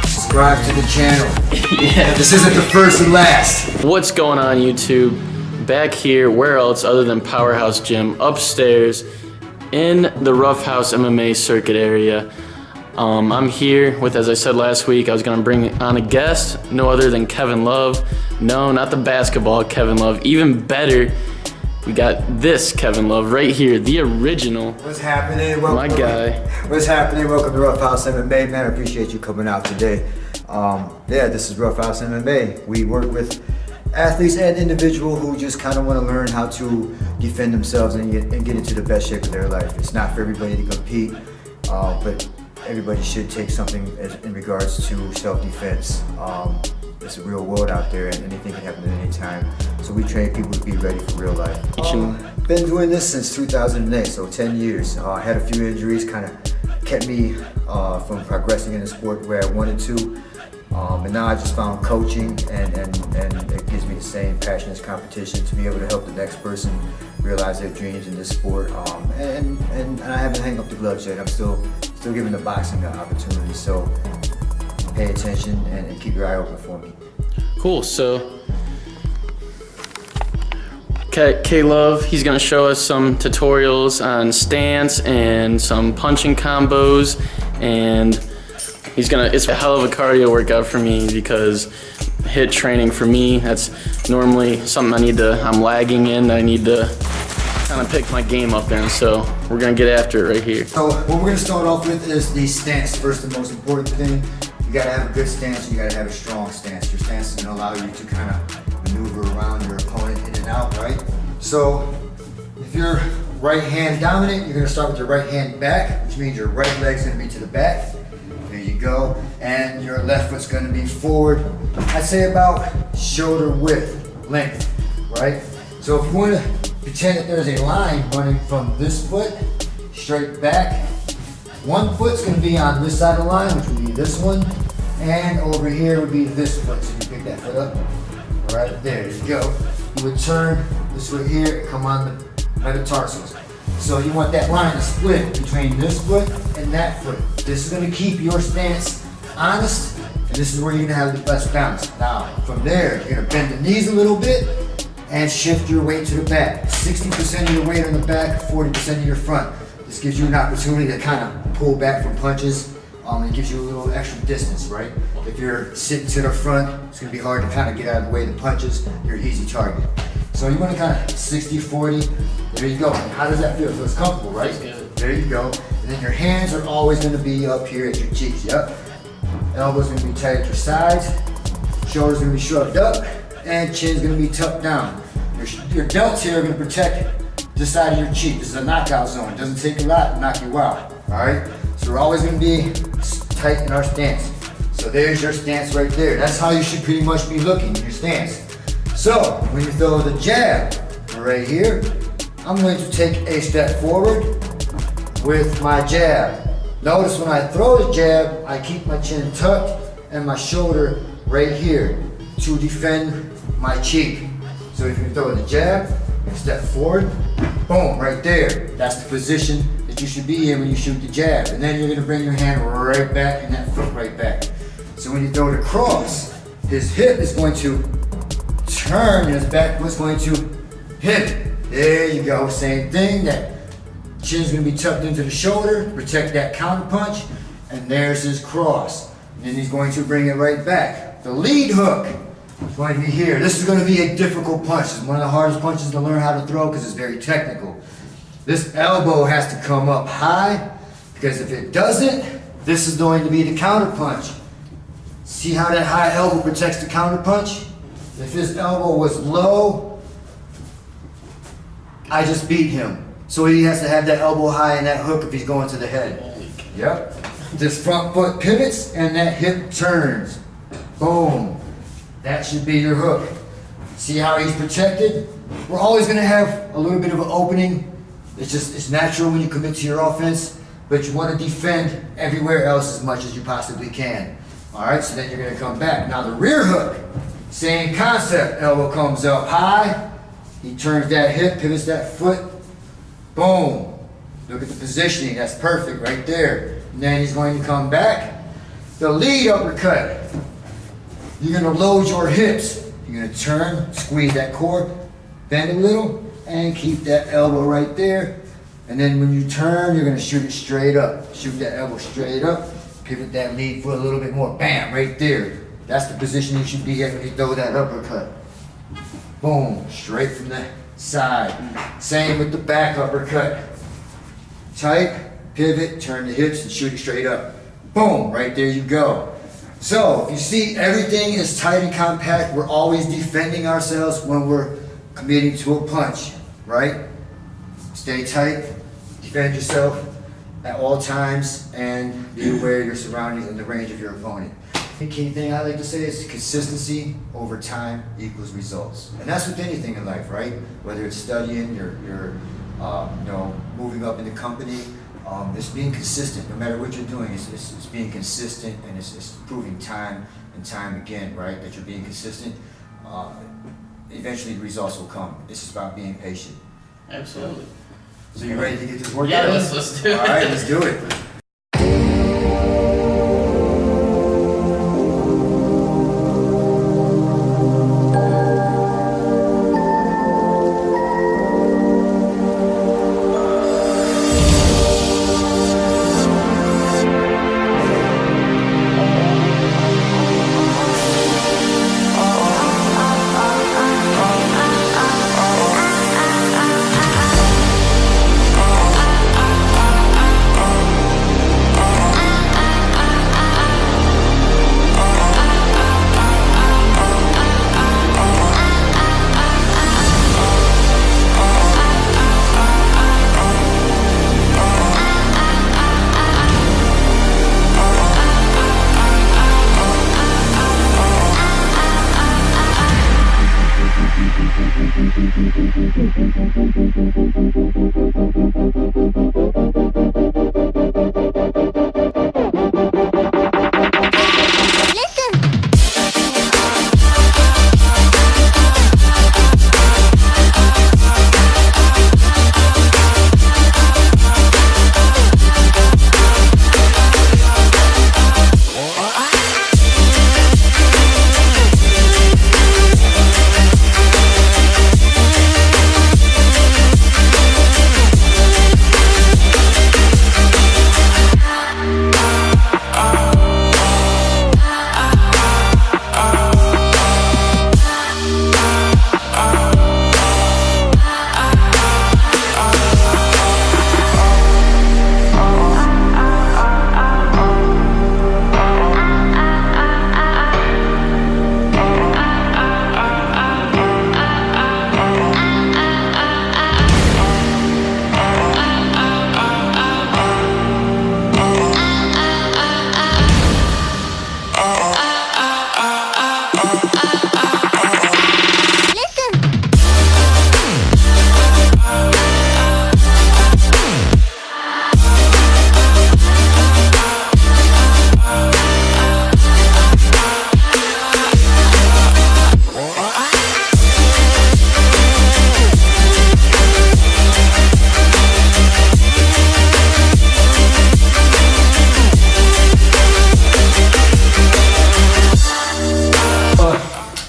Subscribe to the channel. Yeah, this isn't the first and last. What's going on, YouTube? Back here, where else other than Powerhouse Gym, upstairs in the Rough House MMA circuit area. I'm here with, as I said last week, I was gonna bring on a guest, no other than Kevin Love. No, not the basketball Kevin Love, even better. We got this Kevin Love right here, the original. What's happening? Welcome, my guy. What's happening? Welcome to Rough House MMA, man. I appreciate you coming out today. Yeah, this is Rough House MMA. We work with athletes and individuals who just kind of want to learn how to defend themselves and get into the best shape of their life. It's not for everybody to compete, but everybody should take something in regards to self-defense. It's a real world out there and anything can happen at any time. So we train people to be ready for real life. Been doing this since 2008, so 10 years. I had a few injuries, kind of kept me from progressing in the sport where I wanted to. And now I just found coaching and it gives me the same passion as competition to be able to help the next person realize their dreams in this sport. And I haven't hung up the gloves yet. I'm still giving the boxing the opportunity. So pay attention and keep your eye open for me. Cool, so K-Love, he's gonna show us some tutorials on stance and some punching combos, and it's a hell of a cardio workout for me because HIIT training for me, that's normally something I'm lagging in, I need to kind of pick my game up in, so we're gonna get after it right here. So what we're gonna start off with is the stance first, the most important thing. You gotta have a good stance, you gotta have a strong stance. Your stance is gonna allow you to kind of maneuver around your opponent in and out, right? So if you're right hand dominant, you're gonna start with your right hand back, which means your right leg's gonna be to the back. There you go. And your left foot's gonna be forward, I'd say about shoulder width, length, right? So if you wanna pretend that there's a line running from this foot straight back, one foot's gonna be on this side of the line, which would be this one, and over here would be this foot. So you pick that foot up, right there you go. You would turn this foot here, come on the metatarsals. So you want that line to split between this foot and that foot. This is gonna keep your stance honest, and this is where you're gonna have the best balance. Now, from there, you're gonna bend the knees a little bit and shift your weight to the back. 60% of your weight on the back, 40% of your front. This gives you an opportunity to kind of pull back from punches. It gives you a little extra distance, right? If you're sitting to the front, it's gonna be hard to kind of get out of the way of the punches. You're an easy target. So you want to kind of 60-40. There you go. How does that feel? Feels comfortable, right? There you go. And then your hands are always going to be up here at your cheeks. Yep. Elbows going to be tight at your sides. Shoulders going to be shrugged up, and chin's going to be tucked down. Your delts here are going to protect this side of your cheek. This is a knockout zone. It doesn't take a lot to knock you out. All right. So we're always going to be tight in our stance. So there's your stance right there. That's how you should pretty much be looking in your stance. So when you throw the jab right here, I'm going to take a step forward with my jab. Notice when I throw the jab, I keep my chin tucked and my shoulder right here to defend my cheek. So if you throw the jab, you step forward, boom, right there. That's the position that you should be in when you shoot the jab. And then you're gonna bring your hand right back and that foot right back. So when you throw it across, his hip is going to turn and his back foot's going to pivot. There you go, same thing. That chin's gonna be tucked into the shoulder, protect that counter punch, and there's his cross. And then he's going to bring it right back. The lead hook is going to be here. This is going to be a difficult punch. It's one of the hardest punches to learn how to throw because it's very technical. This elbow has to come up high because if it doesn't, this is going to be the counter punch. See how that high elbow protects the counter punch? If his elbow was low, I just beat him. So he has to have that elbow high and that hook if he's going to the head. Yep. This front foot pivots and that hip turns. Boom. That should be your hook. See how he's protected? We're always going to have a little bit of an opening. It's natural when you commit to your offense, but you want to defend everywhere else as much as you possibly can. All right, so then you're going to come back. Now the rear hook, same concept. Elbow comes up high. He turns that hip, pivots that foot, boom. Look at the positioning, that's perfect right there. And then he's going to come back. The lead uppercut. You're gonna load your hips. You're gonna turn, squeeze that core, bend a little, and keep that elbow right there. And then when you turn, you're gonna shoot it straight up. Shoot that elbow straight up, pivot that lead foot a little bit more, bam, right there. That's the position you should be at when you throw that uppercut. Boom, straight from the side. Same with the back uppercut. Tight, pivot, turn the hips, and shoot it straight up. Boom, right there you go. So, if you see everything is tight and compact, we're always defending ourselves when we're committing to a punch, right? Stay tight, defend yourself at all times, and be aware of your surroundings and the range of your opponent. The key thing I like to say is consistency over time equals results. And that's with anything in life, right? Whether it's studying, you're moving up in the company, it's being consistent. No matter what you're doing, it's being consistent, and it's proving time and time again, right, that you're being consistent. Eventually the results will come. It's just about being patient. Absolutely. So you ready to get this workout? Yeah, let's do it. All right, let's do it.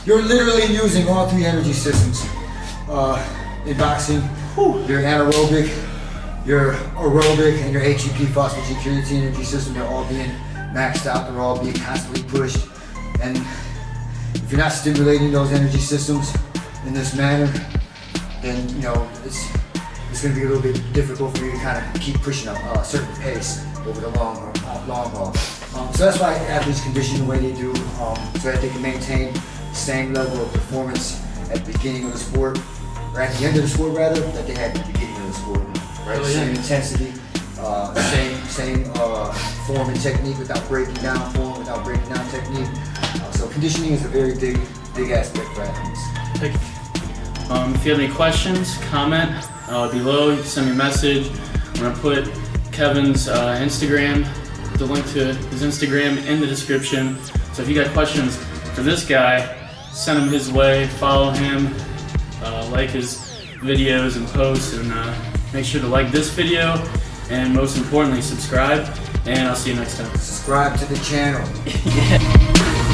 You're literally using all three energy systems in boxing. Your anaerobic, your aerobic, and your ATP phosphatidylcholine energy system. They're all being maxed out. They're all being constantly pushed. And if you're not stimulating those energy systems in this manner, then it's going to be a little bit difficult for you to kind of keep pushing a certain pace over the long haul. So that's why athletes condition the way they do, so that they can maintain the same level of performance at the beginning of the sport, or at the end of the sport rather, that they had at the beginning of the sport. Right? Same intensity, same form and technique without breaking down form, without breaking down technique. So conditioning is a very big aspect for athletes. Thank you. If you have any questions, comment below. You can send me a message. I'm gonna put Kevin's Instagram, the link to his Instagram in the description. So if you got questions for this guy, send them his way, follow him, like his videos and posts, and make sure to like this video, and most importantly, subscribe, and I'll see you next time. Subscribe to the channel. Yeah.